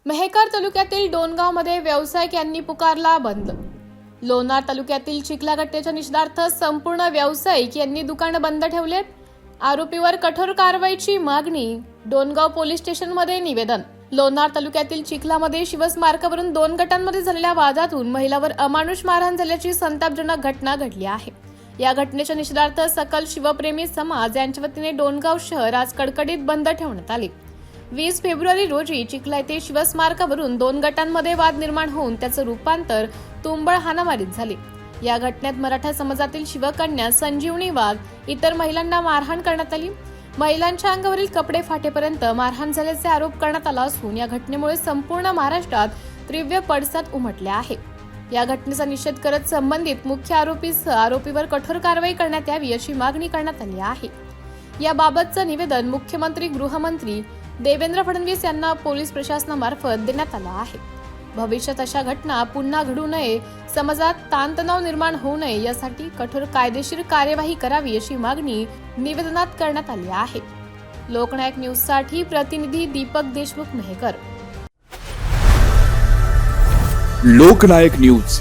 मेहकर तालुक्यातील डोणगावमध्ये व्यावसायिक यांनी पुकारला बंद। लोणार तालुक्यातील चिखला घटनेच्या निषेधार्थ संपूर्ण व्यावसायिक यांनी दुकानं बंद ठेवलेत। आरोपीवर कठोर कारवाईची मागणी। डोणगाव पोलीस स्टेशनमध्ये निवेदन। लोणार तालुक्यातील चिखलामध्ये शिवस्मारकावरून 2 गटांमध्ये झालेल्या वादातून महिलावर अमानुष मारहाण झाल्याची संतापजनक घटना घडली आहे। या घटनेच्या निषेधार्थ सकल शिवप्रेमी समाज यांच्या वतीने डोणगाव शहर आज कडकडीत बंद ठेवण्यात आले। 20 फेब्रुवारी रोजी चिखला येथे शिवस्मारकावरून 2 गटांमध्ये वाद निर्माण होऊन त्याचं रूपांतर तुंबळ हाणामारीत झाले। या घटनेत मराठा समाजातील शिवकन्या संजीवनी वाघ इतर महिलांना मारहाण करण्यात आली। महिलांच्या अंगावरील कपडे फाटेपर्यंत मारहाण झाल्याचे आरोप करण्यात आला असून या घटनेमुळे संपूर्ण महाराष्ट्रात तीव्र पडसाद उमटले आहे। या घटनेचा निषेध करत संबंधित मुख्य आरोपीसह आरोपीवर कठोर कारवाई करण्यात यावी अशी मागणी करण्यात आली आहे। याबाबतचं निवेदन मुख्यमंत्री गृहमंत्री देवेंद्र फडणवीस यांना पोलीस प्रशासनामार्फत देण्यात आलं आहे। भविष्यात अशा घटना पुन्हा घडू नये, समाजात ताणतणाव निर्माण होऊ नये यासाठी कठोर कायदेशीर कार्यवाही करावी अशी मागणी निवेदनात करण्यात आली आहे। लोकनायक न्यूजसाठी प्रतिनिधी दीपक देशमुख, मेहकर। लोकनायक न्यूज